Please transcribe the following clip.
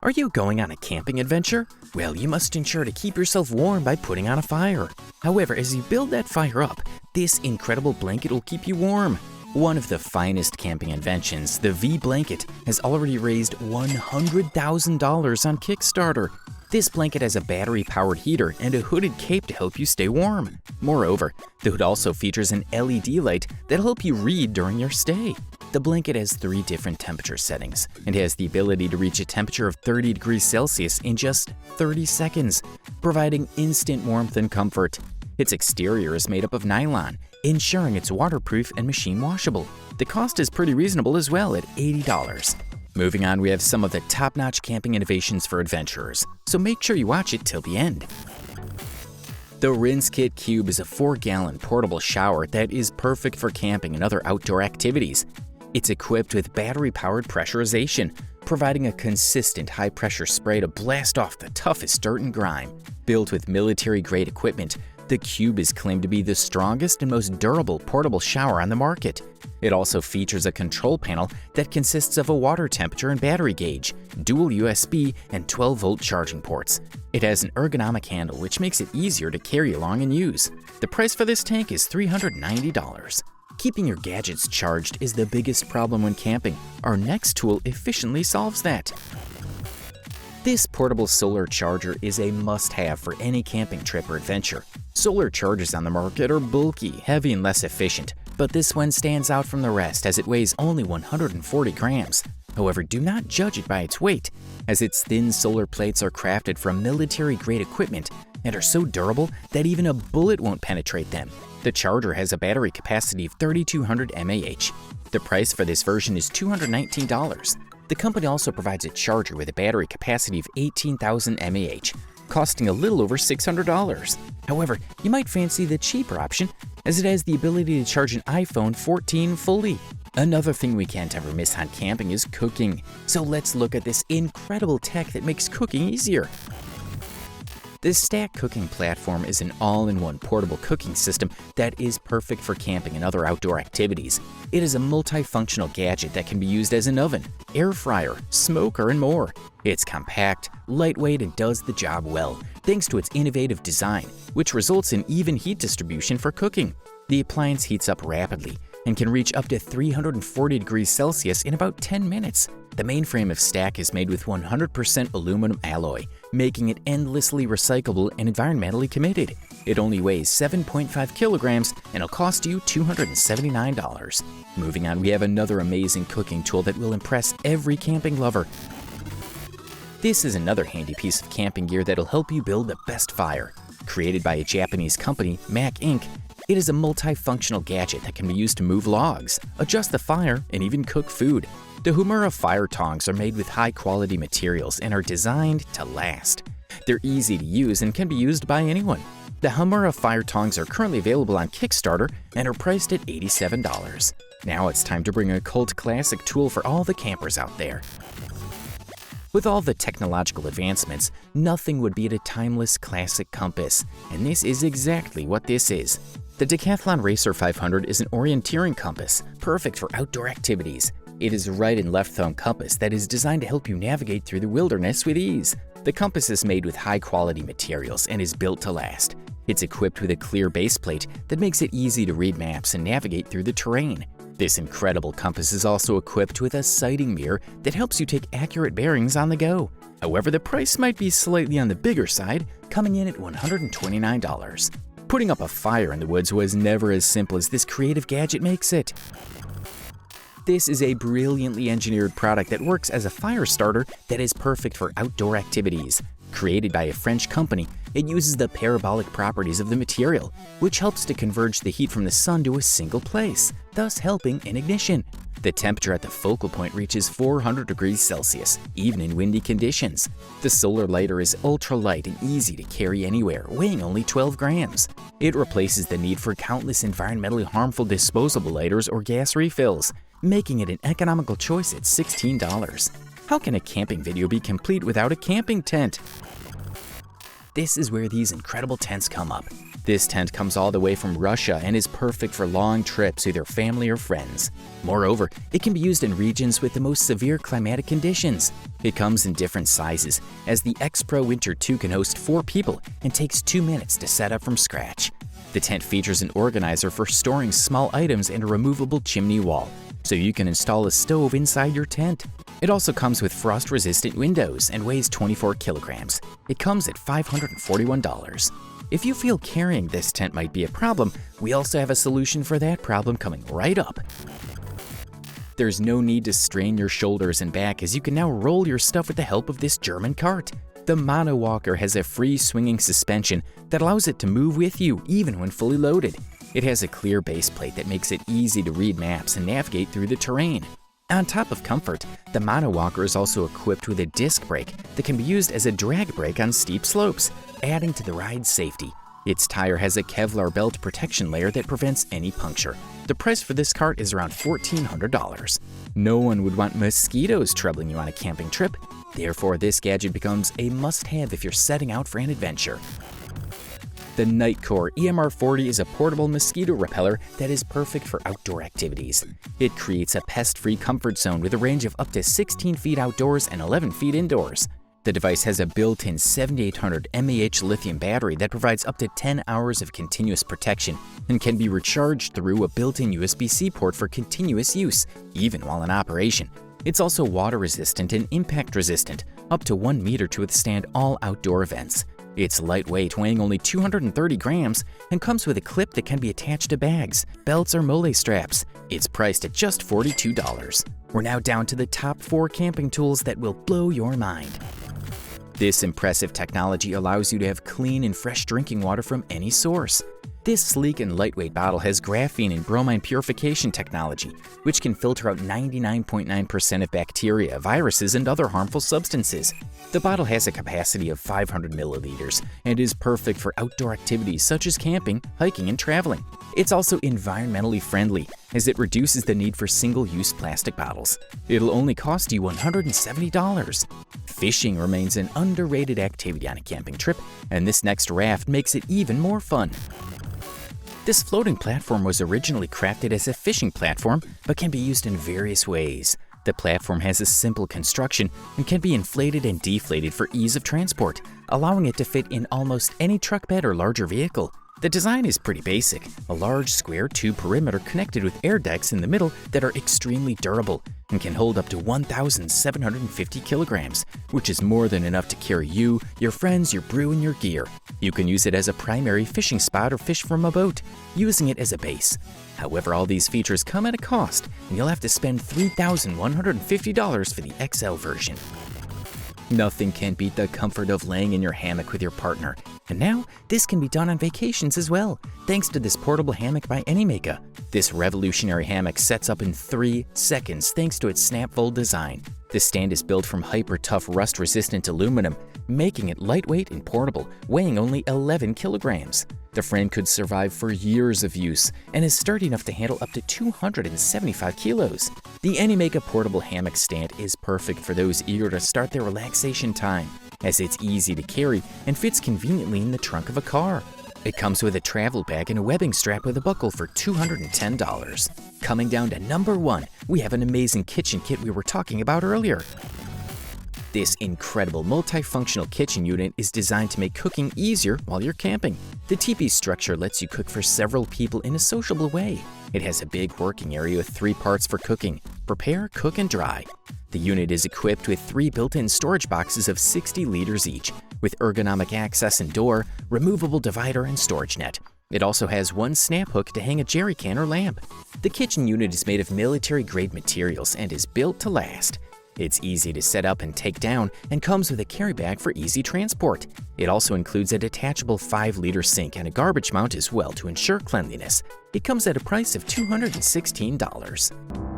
Are you going on a camping adventure? Well, you must ensure to keep yourself warm by putting on a fire. However, as you build that fire up, this incredible blanket will keep you warm. One of the finest camping inventions, the V blanket, has already raised $100,000 on Kickstarter. This blanket has a battery-powered heater and a hooded cape to help you stay warm. Moreover, the hood also features an LED light that'll help you read during your stay. The blanket has 3 different temperature settings and has the ability to reach a temperature of 30 degrees Celsius in just 30 seconds, providing instant warmth and comfort. Its exterior is made up of nylon, ensuring it's waterproof and machine washable. The cost is pretty reasonable as well at $80. Moving on, we have some of the top-notch camping innovations for adventurers, so make sure you watch it till the end. The Rinse Kit Cube is a 4-gallon portable shower that is perfect for camping and other outdoor activities. It's equipped with battery-powered pressurization, providing a consistent high-pressure spray to blast off the toughest dirt and grime. Built with military-grade equipment, the Cube is claimed to be the strongest and most durable portable shower on the market. It also features a control panel that consists of a water temperature and battery gauge, dual USB and 12-volt charging ports. It has an ergonomic handle which makes it easier to carry along and use. The price for this tank is $390. Keeping your gadgets charged is the biggest problem when camping. Our next tool efficiently solves that. This portable solar charger is a must-have for any camping trip or adventure. Solar chargers on the market are bulky, heavy, and less efficient, but this one stands out from the rest as it weighs only 140 grams. However, do not judge it by its weight, as its thin solar plates are crafted from military-grade equipment and are so durable that even a bullet won't penetrate them. The charger has a battery capacity of 3,200 mAh. The price for this version is $219. The company also provides a charger with a battery capacity of 18,000 mAh, costing a little over $600. However, you might fancy the cheaper option, as it has the ability to charge an iPhone 14 fully. Another thing we can't ever miss on camping is cooking. So let's look at this incredible tech that makes cooking easier. The Stack Cooking Platform is an all-in-one portable cooking system that is perfect for camping and other outdoor activities. It is a multifunctional gadget that can be used as an oven, air fryer, smoker, and more. It's compact, lightweight, and does the job well, thanks to its innovative design, which results in even heat distribution for cooking. The appliance heats up rapidly and can reach up to 340 degrees Celsius in about 10 minutes. The mainframe of Stack is made with 100% aluminum alloy, making it endlessly recyclable and environmentally committed. It only weighs 7.5 kilograms and will cost you $279. Moving on, we have another amazing cooking tool that will impress every camping lover. This is another handy piece of camping gear that'll help you build the best fire. Created by a Japanese company, Mac Inc., it is a multifunctional gadget that can be used to move logs, adjust the fire, and even cook food. The Humura fire tongs are made with high-quality materials and are designed to last. They're easy to use and can be used by anyone. The Humura fire tongs are currently available on Kickstarter and are priced at $87. Now it's time to bring a cult classic tool for all the campers out there. With all the technological advancements, nothing would beat a timeless classic compass, and this is exactly what this is. The Decathlon Racer 500 is an orienteering compass, perfect for outdoor activities. It is a right and left thumb compass that is designed to help you navigate through the wilderness with ease. The compass is made with high-quality materials and is built to last. It's equipped with a clear base plate that makes it easy to read maps and navigate through the terrain. This incredible compass is also equipped with a sighting mirror that helps you take accurate bearings on the go. However, the price might be slightly on the bigger side, coming in at $129. Putting up a fire in the woods was never as simple as this creative gadget makes it. This is a brilliantly engineered product that works as a fire starter that is perfect for outdoor activities. Created by a French company, it uses the parabolic properties of the material, which helps to converge the heat from the sun to a single place, thus helping in ignition. The temperature at the focal point reaches 400 degrees Celsius, even in windy conditions. The solar lighter is ultra-light and easy to carry anywhere, weighing only 12 grams. It replaces the need for countless environmentally harmful disposable lighters or gas refills, making it an economical choice at $16. How can a camping video be complete without a camping tent? This is where these incredible tents come up. This tent comes all the way from Russia and is perfect for long trips with your family or friends. Moreover, it can be used in regions with the most severe climatic conditions. It comes in different sizes, as the X Pro Winter 2 can host 4 people and takes 2 minutes to set up from scratch. The tent features an organizer for storing small items and a removable chimney wall, so you can install a stove inside your tent. It also comes with frost-resistant windows and weighs 24 kilograms. It comes at $541. If you feel carrying this tent might be a problem, we also have a solution for that problem coming right up. There's no need to strain your shoulders and back, as you can now roll your stuff with the help of this German cart. The Mono Walker has a free swinging suspension that allows it to move with you even when fully loaded. It has a clear base plate that makes it easy to read maps and navigate through the terrain. On top of comfort, the Mono Walker is also equipped with a disc brake that can be used as a drag brake on steep slopes, adding to the ride's safety. Its tire has a Kevlar belt protection layer that prevents any puncture. The price for this cart is around $1,400. No one would want mosquitoes troubling you on a camping trip. Therefore, this gadget becomes a must-have if you're setting out for an adventure. The Nightcore EMR40 is a portable mosquito repeller that is perfect for outdoor activities. It creates a pest-free comfort zone with a range of up to 16 feet outdoors and 11 feet indoors. The device has a built-in 7800 mAh lithium battery that provides up to 10 hours of continuous protection and can be recharged through a built-in USB-C port for continuous use, even while in operation. It's also water-resistant and impact-resistant, up to 1 meter to withstand all outdoor events. It's lightweight, weighing only 230 grams, and comes with a clip that can be attached to bags, belts, or mole straps. It's priced at just $42. We're now down to the top 4 camping tools that will blow your mind. This impressive technology allows you to have clean and fresh drinking water from any source. This sleek and lightweight bottle has graphene and bromine purification technology, which can filter out 99.9% of bacteria, viruses, and other harmful substances. The bottle has a capacity of 500 milliliters and is perfect for outdoor activities such as camping, hiking, and traveling. It's also environmentally friendly, as it reduces the need for single-use plastic bottles. It'll only cost you $170. Fishing remains an underrated activity on a camping trip, and this next raft makes it even more fun. This floating platform was originally crafted as a fishing platform, but can be used in various ways. The platform has a simple construction and can be inflated and deflated for ease of transport, allowing it to fit in almost any truck bed or larger vehicle. The design is pretty basic, a large square tube perimeter connected with air decks in the middle that are extremely durable and can hold up to 1,750 kilograms, which is more than enough to carry you, your friends, your brew, and your gear. You can use it as a primary fishing spot or fish from a boat, using it as a base. However, all these features come at a cost, and you'll have to spend $3,150 for the XL version. Nothing can beat the comfort of laying in your hammock with your partner. And now, this can be done on vacations as well, thanks to this portable hammock by Anymaker. This revolutionary hammock sets up in 3 seconds thanks to its snap-fold design. The stand is built from hyper-tough rust-resistant aluminum, making it lightweight and portable, weighing only 11 kilograms. The frame could survive for years of use and is sturdy enough to handle up to 275 kilos. The Anymaker portable hammock stand is perfect for those eager to start their relaxation time, as it's easy to carry and fits conveniently in the trunk of a car. It comes with a travel bag and a webbing strap with a buckle for $210. Coming down to number 1, we have an amazing kitchen kit we were talking about earlier. This incredible multifunctional kitchen unit is designed to make cooking easier while you're camping. The teepee structure lets you cook for several people in a sociable way. It has a big working area with 3 parts for cooking: prepare, cook, and dry. The unit is equipped with 3 built-in storage boxes of 60 liters each, with ergonomic access and door, removable divider, and storage net. It also has 1 snap hook to hang a jerry can or lamp. The kitchen unit is made of military-grade materials and is built to last. It's easy to set up and take down and comes with a carry bag for easy transport. It also includes a detachable 5-liter sink and a garbage mount as well to ensure cleanliness. It comes at a price of $216.